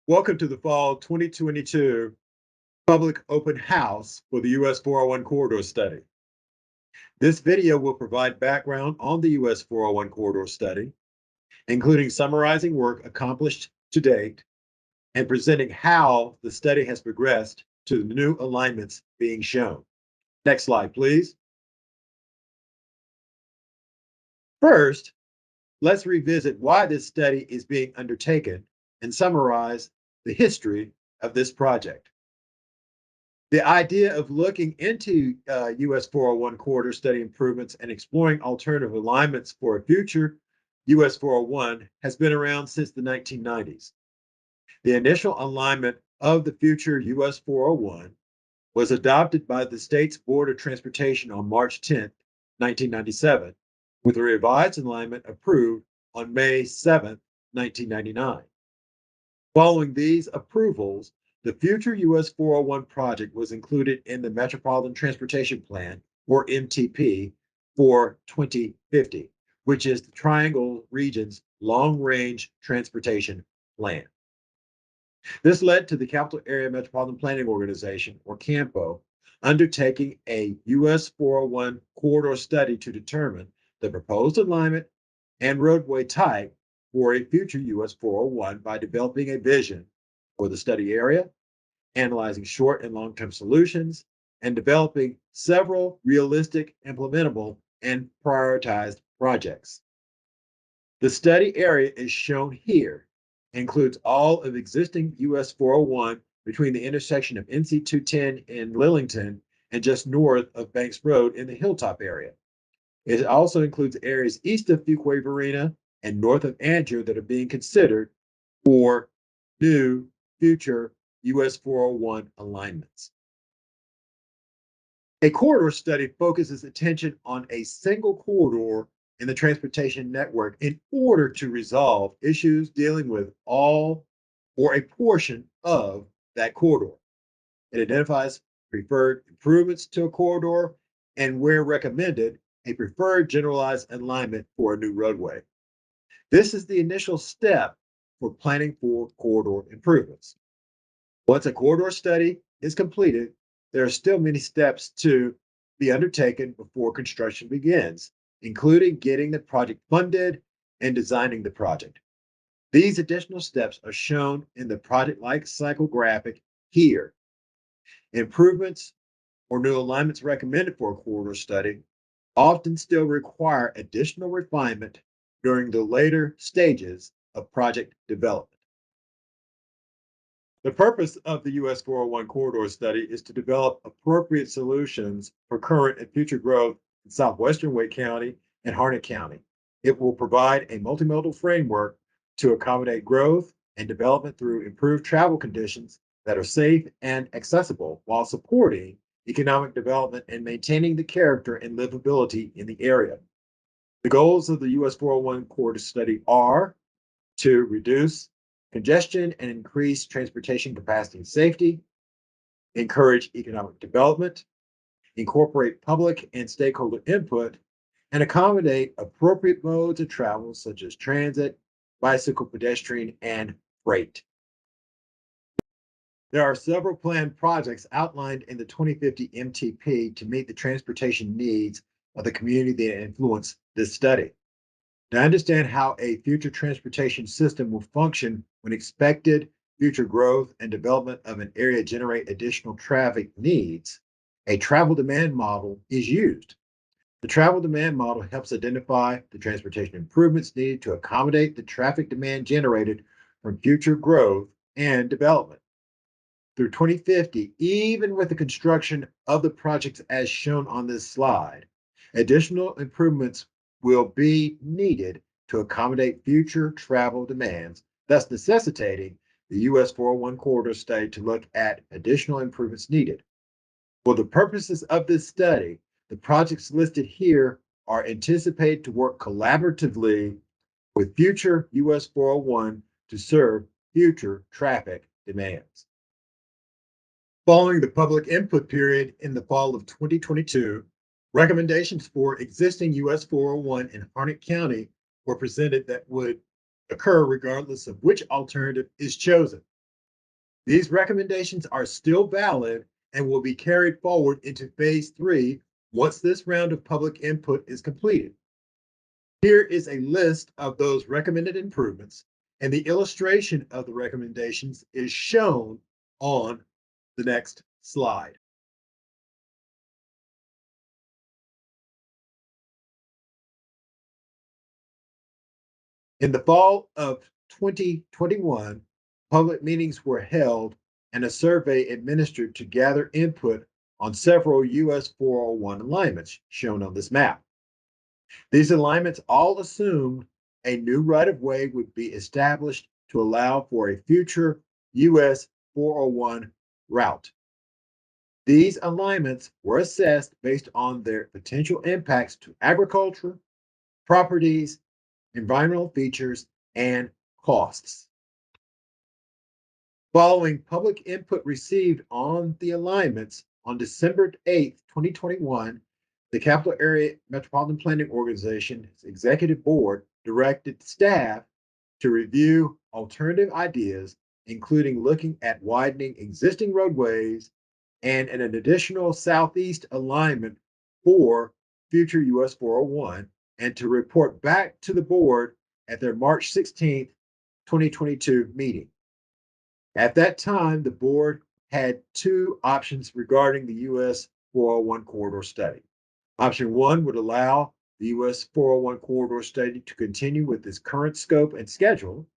Welcome to the Fall 2022 Public Open House for the US 401 Corridor Study. This video will provide background on the US 401 Corridor Study, including summarizing work accomplished to date and presenting how the study has progressed to the new alignments being shown. Next slide, please. First, let's revisit why this study is being undertaken and summarize the history of this project. The idea of looking into US 401 corridor study improvements and exploring alternative alignments for a future US 401 has been around since the 1990s. The initial alignment of the future US 401 was adopted by the state's Board of Transportation on March 10, 1997, with a revised alignment approved on May 7, 1999. Following these approvals, the future US 401 project was included in the Metropolitan Transportation Plan, or MTP, for 2050, which is the Triangle Region's long-range transportation plan. This led to the Capital Area Metropolitan Planning Organization, or CAMPO, undertaking a US 401 corridor study to determine the proposed alignment and roadway type for a future US 401 by developing a vision for the study area, analyzing short and long-term solutions, and developing several realistic, implementable, and prioritized projects. The study area is shown here, includes all of existing US 401 between the intersection of NC 210 in Lillington and just north of Banks Road in the Hilltop area. It also includes areas east of Fuquay-Varina and north of Angier that are being considered for new future US 401 alignments. A corridor study focuses attention on a single corridor in the transportation network in order to resolve issues dealing with all or a portion of that corridor. It identifies preferred improvements to a corridor and, where recommended, a preferred generalized alignment for a new roadway. This is the initial step for planning for corridor improvements. Once a corridor study is completed, there are still many steps to be undertaken before construction begins, including getting the project funded and designing the project. These additional steps are shown in the project life cycle graphic here. Improvements or new alignments recommended for a corridor study often still require additional refinement during the later stages of project development. The purpose of the US 401 corridor study is to develop appropriate solutions for current and future growth in southwestern Wake County and Harnett County. It will provide a multimodal framework to accommodate growth and development through improved travel conditions that are safe and accessible while supporting economic development and maintaining the character and livability in the area. The goals of the US 401 corridor study are to reduce congestion and increase transportation capacity and safety, encourage economic development, incorporate public and stakeholder input, and accommodate appropriate modes of travel such as transit, bicycle, pedestrian, and freight. There are several planned projects outlined in the 2050 MTP to meet the transportation needs of the community that influence this study. To understand how a future transportation system will function when expected future growth and development of an area generate additional traffic needs, a travel demand model is used. The travel demand model helps identify the transportation improvements needed to accommodate the traffic demand generated from future growth and development. Through 2050, even with the construction of the projects as shown on this slide, additional improvements will be needed to accommodate future travel demands, thus necessitating the US 401 corridor study to look at additional improvements needed. For the purposes of this study, the projects listed here are anticipated to work collaboratively with future US 401 to serve future traffic demands. Following the public input period in the fall of 2022, recommendations for existing US 401 in Harnett County were presented that would occur regardless of which alternative is chosen. These recommendations are still valid and will be carried forward into phase 3 once this round of public input is completed. Here is a list of those recommended improvements, and the illustration of the recommendations is shown on the next slide. In the fall of 2021, public meetings were held and a survey administered to gather input on several US 401 alignments shown on this map. These alignments all assumed a new right of way would be established to allow for a future US 401 route. These alignments were assessed based on their potential impacts to agriculture, properties, environmental features, and costs. Following public input received on the alignments on December 8th, 2021, the Capital Area Metropolitan Planning Organization's executive board directed staff to review alternative ideas, including looking at widening existing roadways and an additional southeast alignment for future US 401, and to report back to the board at their March 16th, 2022 meeting. At that time, the board had two options regarding the US 401 corridor study. Option one would allow the US 401 corridor study to continue with its current scope and schedule.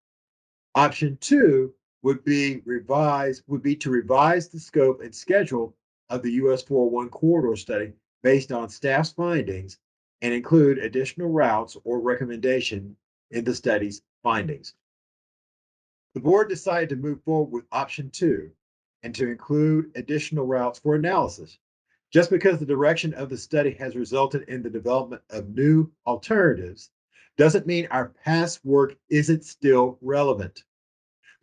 Option two would be to revise the scope and schedule of the US 401 corridor study based on staff's findings and include additional routes or recommendation in the study's findings. The board decided to move forward with option two and to include additional routes for analysis. Just because the direction of the study has resulted in the development of new alternatives doesn't mean our past work isn't still relevant.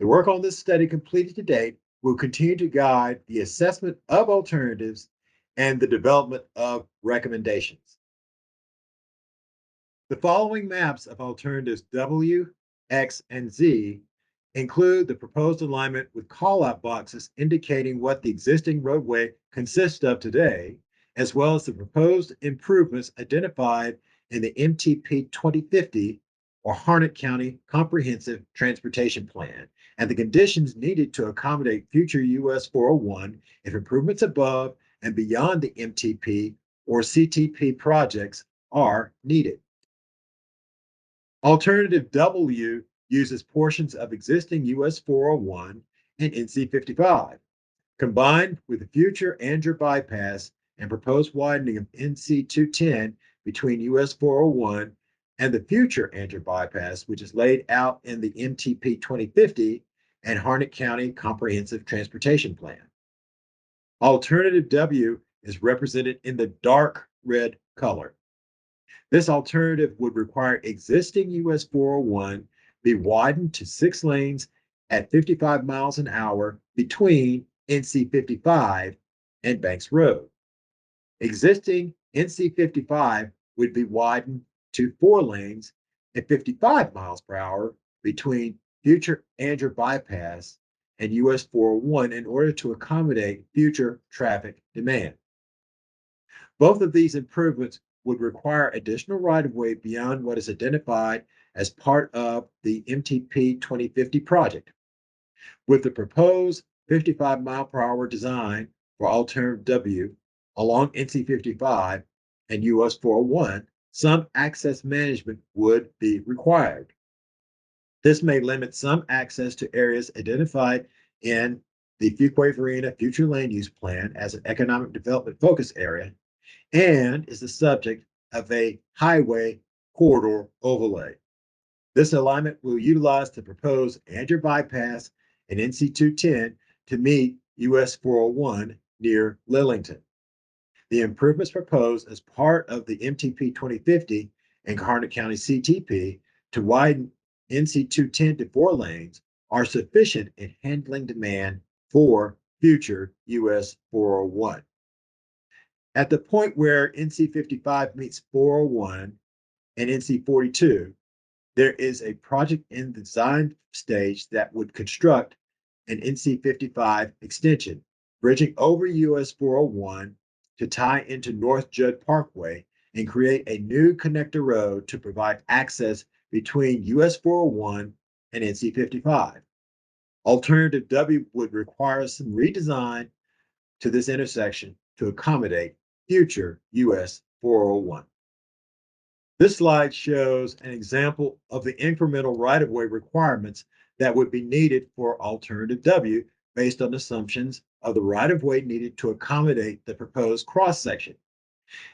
The work on this study completed to date will continue to guide the assessment of alternatives and the development of recommendations. The following maps of alternatives W, X, and Z include the proposed alignment with call-out boxes indicating what the existing roadway consists of today, as well as the proposed improvements identified in the MTP 2050 or Harnett County Comprehensive Transportation Plan, and the conditions needed to accommodate future US 401 if improvements above and beyond the MTP or CTP projects are needed. Alternative W uses portions of existing US 401 and NC 55, combined with the future Andrew bypass and proposed widening of NC 210 between US 401 and the future Andrew bypass, which is laid out in the MTP 2050 and Harnett County Comprehensive Transportation Plan. Alternative W is represented in the dark red color. This alternative would require existing US 401 be widened to 6 lanes at 55 miles an hour between NC 55 and Banks Road. Existing NC 55 would be widened to 4 lanes at 55 miles per hour between future Andrew bypass and US 401 in order to accommodate future traffic demand. Both of these improvements would require additional right-of-way beyond what is identified as part of the MTP 2050 project. With the proposed 55 mile per hour design for alternative W along NC 55 and US 401, some access management would be required. This may limit some access to areas identified in the Fuquay-Varina Future Land Use Plan as an economic development focus area and is the subject of a highway corridor overlay. This alignment will utilize the proposed Andrew bypass and NC 210 to meet US 401 near Lillington. The improvements proposed as part of the MTP 2050 and Harnett County CTP to widen NC 210 to 4 lanes are sufficient in handling demand for future US 401. At the point where NC 55 meets 401 and NC 42, there is a project in the design stage that would construct an NC 55 extension, bridging over US 401 to tie into North Judd Parkway and create a new connector road to provide access between US 401 and NC 55. Alternative W would require some redesign to this intersection to accommodate future US 401. This slide shows an example of the incremental right-of-way requirements that would be needed for alternative W based on assumptions of the right-of-way needed to accommodate the proposed cross-section.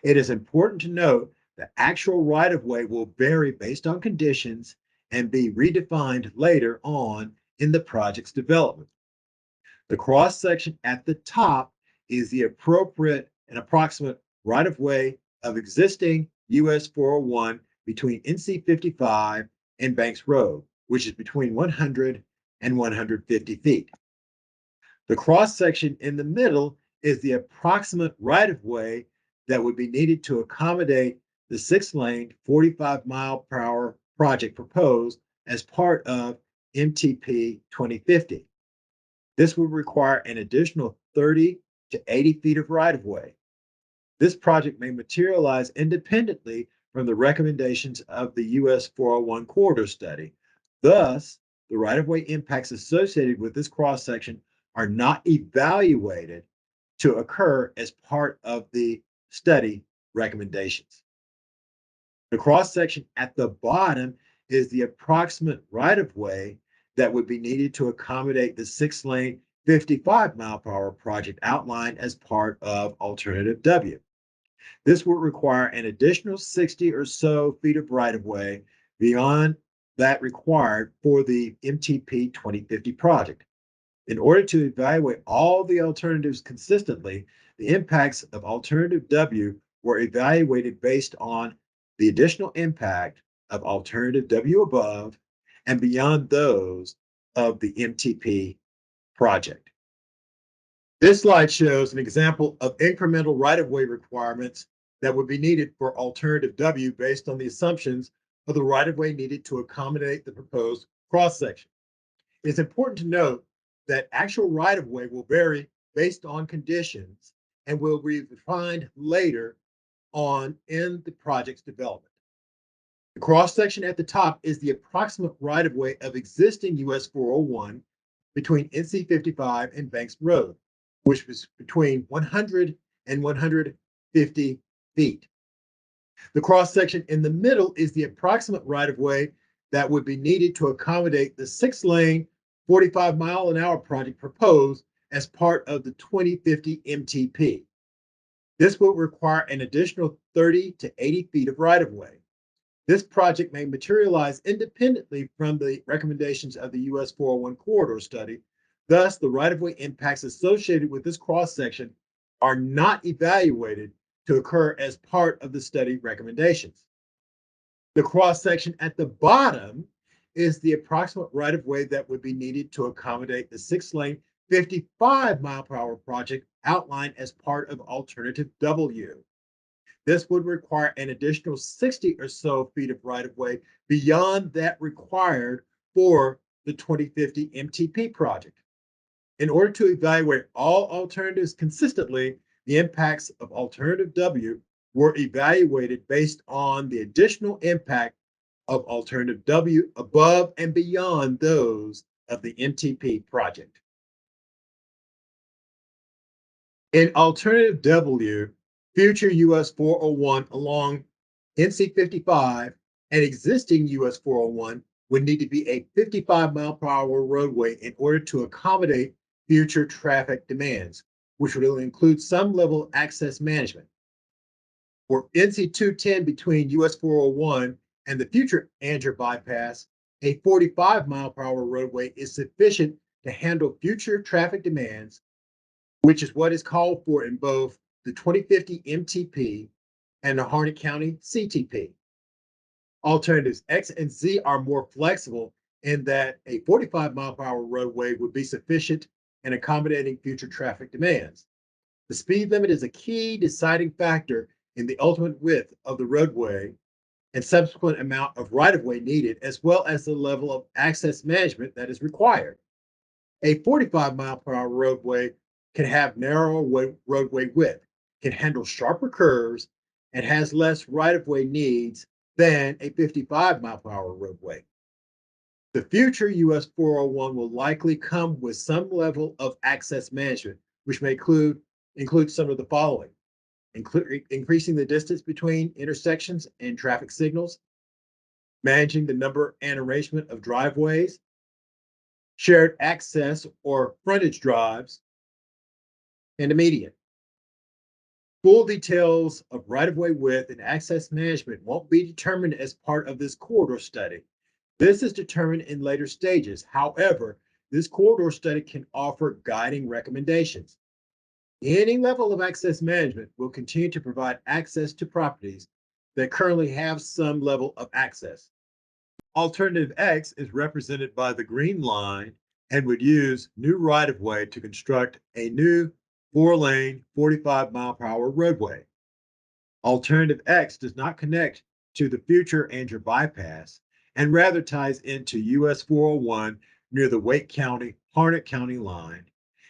It is important to note that actual right-of-way will vary based on conditions and be redefined later on in the project's development. The cross-section at the top is the appropriate and approximate right-of-way of existing US 401 between NC 55 and Banks Road, which is between 100 and 150 feet. The cross-section in the middle is the approximate right-of-way that would be needed to accommodate the 6-lane, 45-mile-per-hour project proposed as part of MTP 2050. This would require an additional 30 to 80 feet of right-of-way. This project may materialize independently from the recommendations of the US 401 corridor study. Thus, the right-of-way impacts associated with this cross-section are not evaluated to occur as part of the study recommendations. The cross-section at the bottom is the approximate right-of-way that would be needed to accommodate the 6-lane, 55-mile-per-hour project outlined as part of Alternative W. This would require an additional 60 or so feet of right-of-way beyond that required for the MTP 2050 project. In order to evaluate all the alternatives consistently, the impacts of Alternative W were evaluated based on the additional impact of Alternative W above and beyond those of the MTP project. This slide shows an example of incremental right-of-way requirements that would be needed for Alternative W based on the assumptions of the right-of-way needed to accommodate the proposed cross-section. It's important to note that actual right-of-way will vary based on conditions and will be refined later on in the project's development. The cross-section at the top is the approximate right-of-way of existing US 401 between NC 55 and Banks Road, which was between 100 and 150 feet. The cross-section in the middle is the approximate right-of-way that would be needed to accommodate the 6-lane, 45-mile-an-hour project proposed as part of the 2050 MTP. This will require an additional 30 to 80 feet of right-of-way. This project may materialize independently from the recommendations of the US 401 corridor study. Thus, the right-of-way impacts associated with this cross-section are not evaluated to occur as part of the study recommendations. The cross-section at the bottom is the approximate right-of-way that would be needed to accommodate the 6-lane, 55-mile-per-hour project outlined as part of Alternative W. This would require an additional 60 or so feet of right-of-way beyond that required for the 2050 MTP project. In order to evaluate all alternatives consistently, the impacts of Alternative W were evaluated based on the additional impact of Alternative W above and beyond those of the MTP project. In Alternative W, future US 401 along NC 55 and existing US 401 would need to be a 55-mile-per-hour roadway in order to accommodate future traffic demands, which would include some level of access management. For NC 210 between US 401 and the future Anger bypass, a 45-mile-per-hour roadway is sufficient to handle future traffic demands, which is what is called for in both the 2050 MTP and the Harnett County CTP. Alternatives X and Z are more flexible in that a 45-mile-per-hour roadway would be sufficient in accommodating future traffic demands. The speed limit is a key deciding factor in the ultimate width of the roadway and subsequent amount of right-of-way needed, as well as the level of access management that is required. A 45-mile-per-hour roadway can have narrower roadway width, can handle sharper curves, and has less right of way needs than a 55-mile-per-hour roadway. The future US 401 will likely come with some level of access management, which may include some of the following: increasing the distance between intersections and traffic signals, managing the number and arrangement of driveways, shared access or frontage drives, and a median. Full details of right of way width and access management won't be determined as part of this corridor study. This is determined in later stages. However, this corridor study can offer guiding recommendations. Any level of access management will continue to provide access to properties that currently have some level of access. Alternative X is represented by the green line and would use new right of way to construct a new 4-lane, 45-mile-per-hour roadway. Alternative X does not connect to the future Andrew bypass and rather ties into US 401 near the Wake County, Harnett County line,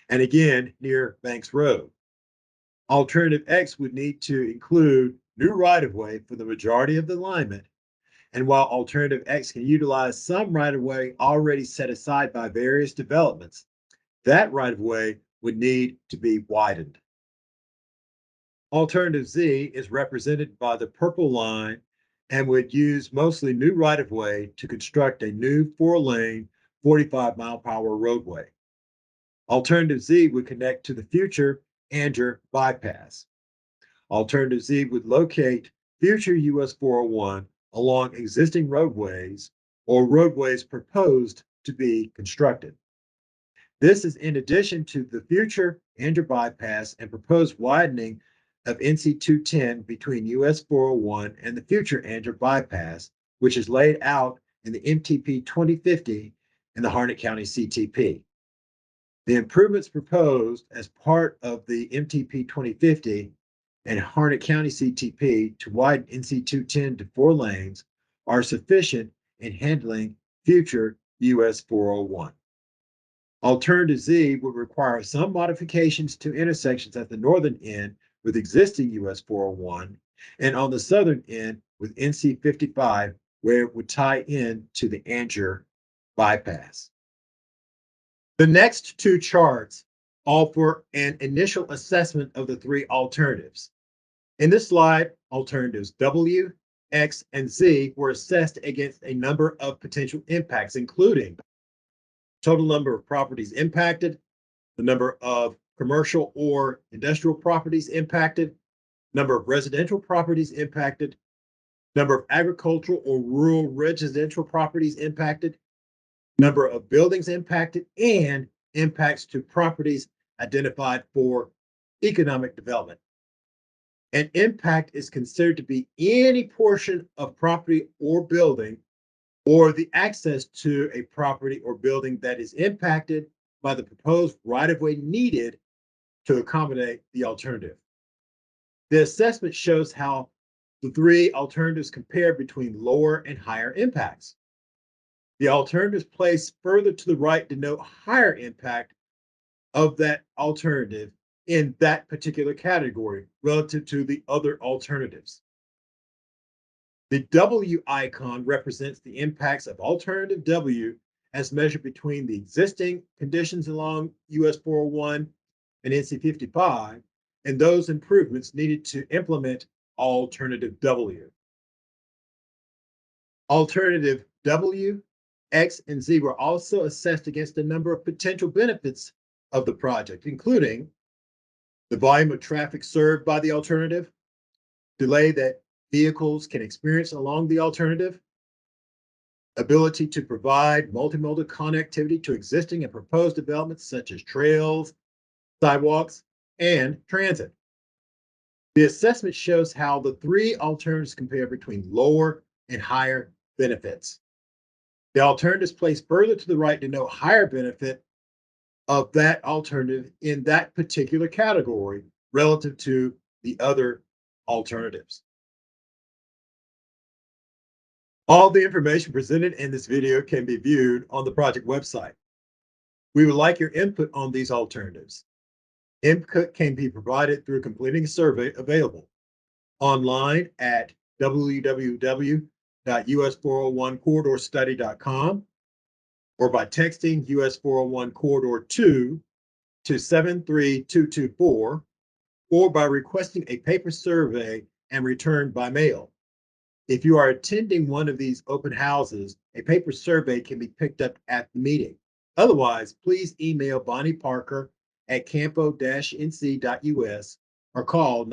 and again near Banks Road. Alternative X would need to include new right of way for the majority of the alignment. And while Alternative X can utilize some right of way already set aside by various developments, that right of way would need to be widened. Alternative Z is represented by the purple line and would use mostly new right of way to construct a new 4-lane, 45-mile-per-hour roadway. Alternative Z would connect to the future Anger bypass. Alternative Z would locate future US 401 along existing roadways or roadways proposed to be constructed. This is in addition to the future Anger bypass and proposed widening of NC 210 between US 401 and the future Anger bypass, which is laid out in the MTP 2050 and the Harnett County CTP. The improvements proposed as part of the MTP 2050 and Harnett County CTP to widen NC 210 to 4 lanes are sufficient in handling future US 401. Alternative Z would require some modifications to intersections at the northern end with existing US 401 and on the southern end with NC 55, where it would tie in to the Anger bypass. The next two charts offer an initial assessment of the three alternatives. In this slide, alternatives W, X, and Z were assessed against a number of potential impacts, including total number of properties impacted, the number of commercial or industrial properties impacted, number of residential properties impacted, number of agricultural or rural residential properties impacted, number of buildings impacted, and impacts to properties identified for economic development. An impact is considered to be any portion of property or building or the access to a property or building that is impacted by the proposed right of way needed to accommodate the alternative. The assessment shows how the three alternatives compare between lower and higher impacts. The alternatives placed further to the right denote higher impact of that alternative in that particular category relative to the other alternatives. The W icon represents the impacts of alternative W as measured between the existing conditions along US 401 and NC 55 and those improvements needed to implement alternative W. Alternative W, X, and Z were also assessed against a number of potential benefits of the project, including the volume of traffic served by the alternative, delay that vehicles can experience along the alternative, ability to provide multimodal connectivity to existing and proposed developments such as trails, sidewalks, and transit. The assessment shows how the three alternatives compare between lower and higher benefits. The alternatives placed further to the right denote higher benefit of that alternative in that particular category relative to the other alternatives. All the information presented in this video can be viewed on the project website. We would like your input on these alternatives. Input can be provided through completing a survey available online at www.us401corridorstudy.com or by texting US 401 Corridor 2 to 73224 or by requesting a paper survey and returned by mail. If you are attending one of these open houses, a paper survey can be picked up at the meeting. Otherwise, please email Bonnie Parker at campo-nc.us or call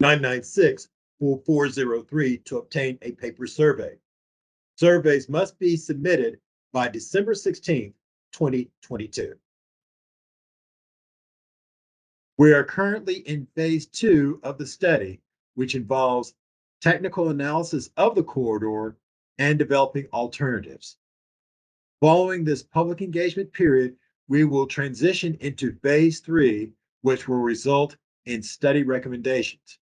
919-996-4403 to obtain a paper survey. Surveys must be submitted by December 16th, 2022. We are currently in phase 2 of the study, which involves technical analysis of the corridor and developing alternatives. Following this public engagement period, we will transition into phase 3, which will result in study recommendations.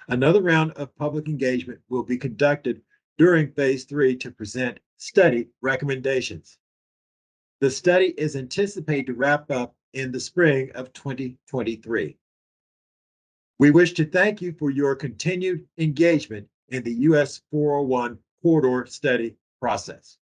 Another round of public engagement will be conducted during phase 3 to present study recommendations. The study is anticipated to wrap up in the spring of 2023. We wish to thank you for your continued engagement in the US 401 corridor study process.